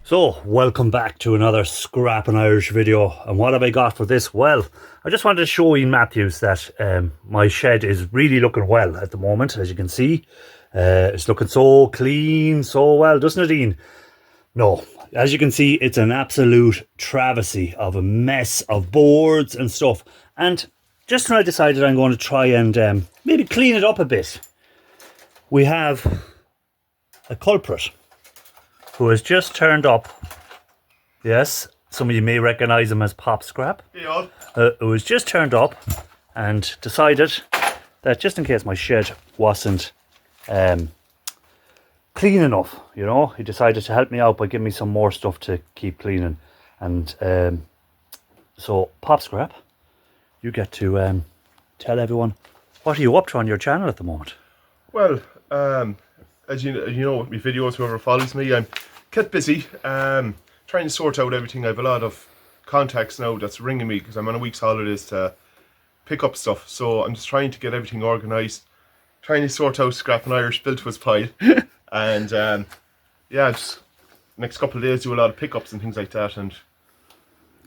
So, welcome back to another Scrapping Irish video. And what have I got for this? Well, I just wanted to show Ian Matthews that my shed is really looking well at the moment, as you can see. It's looking so clean, so well, doesn't it, Ian? No, as you can see, it's an absolute travesty of a mess of boards and stuff. And just when I decided I'm going to try and maybe clean it up a bit, we have a culprit who has just turned up. Yes, some of you may recognise him as Pop Scrap. Yeah. Who has just turned up and decided that just in case my shed wasn't clean enough, you know, he decided to help me out by giving me some more stuff to keep cleaning. And so, Pop Scrap, you get to tell everyone, what are you up to on your channel at the moment? Well, as you know, with my videos, whoever follows me, I'm kept busy trying to sort out everything. I have a lot of contacts now that's ringing me because I'm on a week's holidays to pick up stuff. So I'm just trying to get everything organised, trying to sort out Scrapping Irish built to his pile. And yeah, just next couple of days do a lot of pickups and things like that and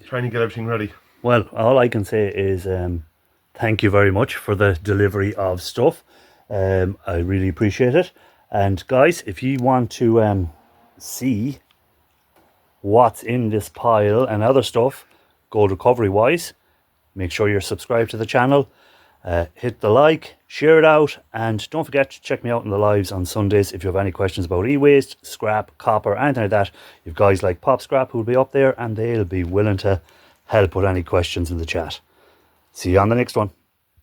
trying to get everything ready. Well, all I can say is thank you very much for the delivery of stuff. I really appreciate it. And guys, if you want to see what's in this pile and other stuff, gold recovery wise, make sure you're subscribed to the channel. Hit the like, share it out, and don't forget to check me out in the lives on Sundays if you have any questions about e-waste, scrap, copper, anything like that. You've guys like Pop Scrap who'll be up there and they'll be willing to help with any questions in the chat. See you on the next one.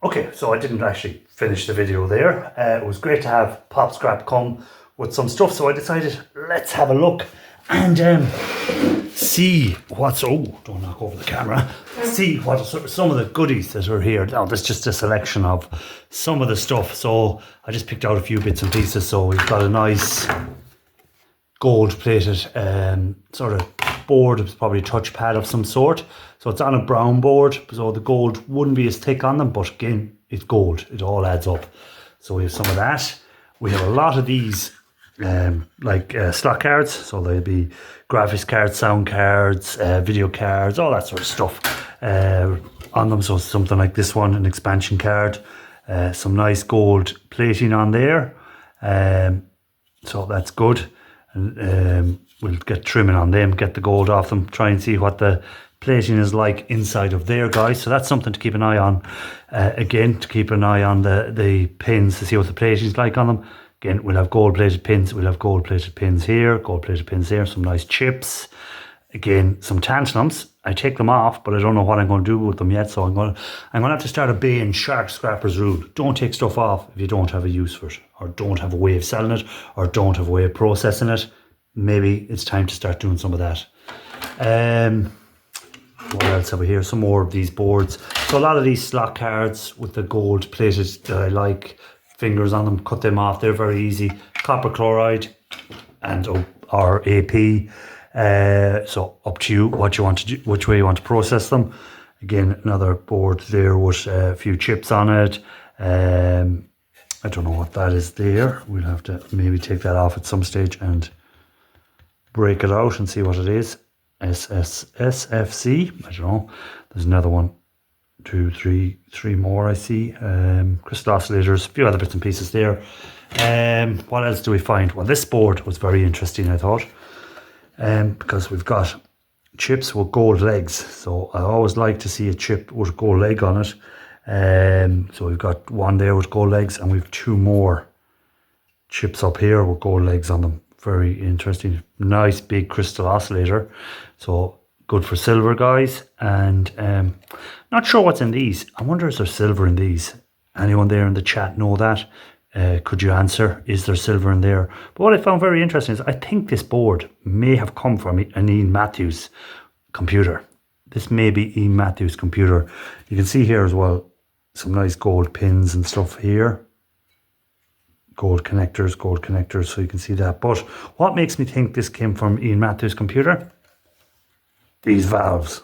Okay, so I didn't actually finish the video there. It was great to have Pop Scrap come with some stuff, so I decided let's have a look and see what's... Oh, don't knock over the camera. See what some of the goodies that are here. Now, that's just a selection of some of the stuff. So I just picked out a few bits and pieces. So we've got a nice gold-plated sort of board. It's probably a touchpad of some sort. So it's on a brown board, so the gold wouldn't be as thick on them, but again, it's gold. It all adds up. So we have some of that. We have a lot of these slot cards. So they'll be graphics cards, sound cards, video cards, all that sort of stuff on them. So something like this one, an expansion card. Some nice gold plating on there. So that's good. And we'll get trimming on them, get the gold off them, try and see what the plating is like inside of there, guys. So that's something to keep an eye on. Again, to keep an eye on the pins to see what the plating is like on them. Again, we'll have gold plated pins. We'll have gold plated pins here, gold plated pins there, some nice chips. Again, some tantalums. I take them off, but I don't know what I'm going to do with them yet. So I'm going to have to start obeying Shark Scrapper's rule. Don't take stuff off if you don't have a use for it, or don't have a way of selling it, or don't have a way of processing it. Maybe it's time to start doing some of that. What else have we here? Some more of these boards. So a lot of these slot cards with the gold plated that I like, fingers on them, cut them off. They're very easy. Copper chloride and or AP. So up to you what you want to do, which way you want to process them. Again, another board there with a few chips on it. I don't know what that is there. We'll have to maybe take that off at some stage and break it out and see what it is. SFC, I don't know. There's another one, three more I see. Crystal oscillators, a few other bits and pieces there. What else do we find? Well, this board was very interesting, I thought, because we've got chips with gold legs. So I always like to see a chip with a gold leg on it. So we've got one there with gold legs, and we've two more chips up here with gold legs on them. Very interesting. Nice big crystal oscillator. So good for silver, guys. And not sure what's in these. I wonder, is there silver in these? Anyone there in the chat know that? Could you answer? Is there silver in there? But what I found very interesting is I think this board may have come from an Ian Matthews computer. This may be Ian Matthews' computer. You can see here as well some nice gold pins and stuff here. Gold connectors, so you can see that. But what makes me think this came from Ian Matthews' computer? These valves.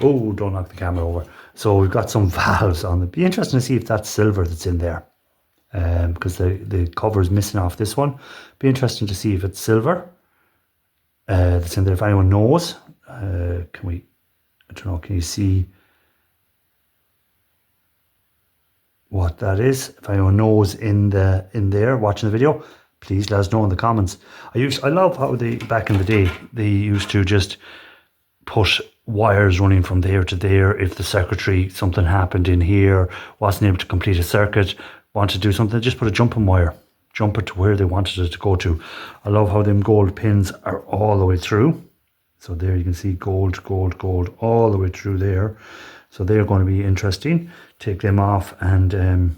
Oh, don't knock the camera over. So we've got some valves on it. Be interesting to see if that's silver that's in there. Because the cover is missing off this one. Be interesting to see if it's silver. that's in there. If anyone knows, I don't know, can you see what that is? If anyone knows in there watching the video, please let us know in the comments. I love how back in the day they used to just put wires running from there to there. If the circuitry, something happened in here, wasn't able to complete a circuit, wanted to do something, just put a jumping wire, jump it to where they wanted it to go to. I love how them gold pins are all the way through. So there you can see gold, gold, gold all the way through there. So they're going to be interesting. Take them off and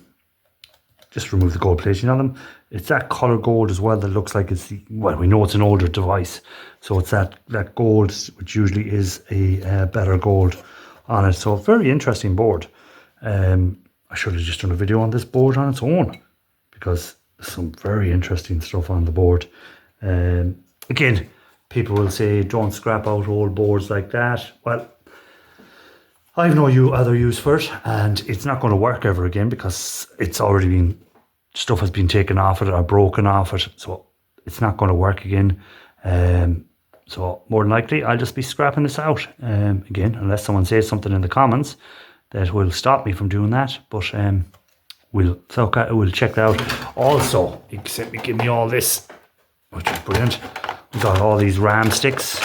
just remove the gold plating on them. It's that color gold as well that looks like it's, well, we know it's an older device. So it's that gold, which usually is a better gold on it. So very interesting board. I should have just done a video on this board on its own, because there's some very interesting stuff on the board. Again, people will say don't scrap out old boards like that. Well, I've no other use for it, and it's not going to work ever again because it's already been, stuff has been taken off it or broken off it, so it's not going to work again. So more than likely I'll just be scrapping this out again, unless someone says something in the comments that will stop me from doing that. But we'll check that out. Also, he give me all this, which is brilliant. We got all these RAM sticks.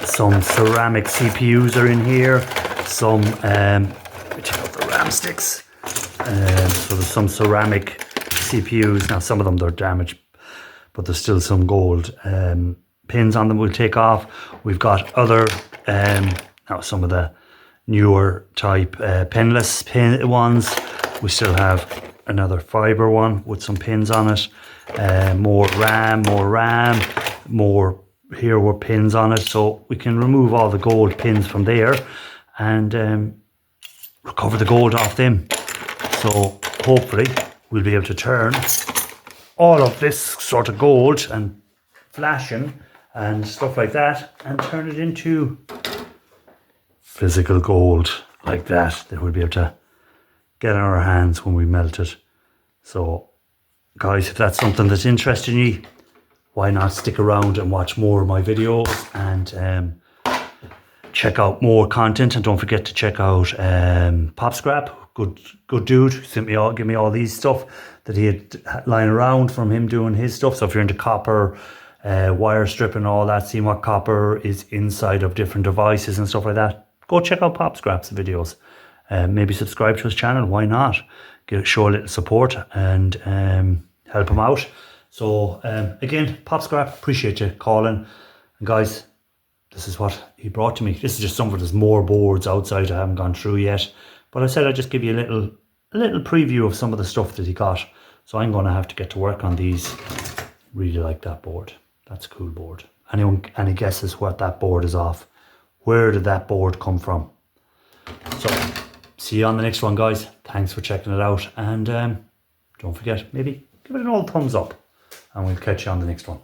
Some ceramic CPUs are in here. Some let me check out the RAM sticks. So there's some ceramic CPUs. Now some of them they're damaged, but there's still some gold pins on them we'll take off. We've got other now some of the newer type pinless pin ones. We still have another fiber one with some pins on it. More RAM, more here were pins on it, so we can remove all the gold pins from there and recover the gold off them. So hopefully we'll be able to turn all of this sort of gold and flashing and stuff like that and turn it into physical gold like that we'll be able to get in our hands when we melt it. So guys, if that's something that's interesting you, why not stick around and watch more of my videos and check out more content. And don't forget to check out Pop Scrap. Good dude. Give me all these stuff that he had lying around from him doing his stuff. So if you're into copper, wire strip and all that, seeing what copper is inside of different devices and stuff like that, go check out Pop Scrap's videos. Maybe subscribe to his channel. Why not? Show a little support and help him out. So again, Pop Scrap, appreciate you calling. And guys, this is what he brought to me. This is just some of his more boards outside I haven't gone through yet. But I said I'd just give you a little preview of some of the stuff that he got. So I'm going to have to get to work on these. Really like that board. That's a cool board. Any guesses what that board is off? Where did that board come from? So see you on the next one, guys. Thanks for checking it out. And don't forget, maybe give it an old thumbs up. And we'll catch you on the next one.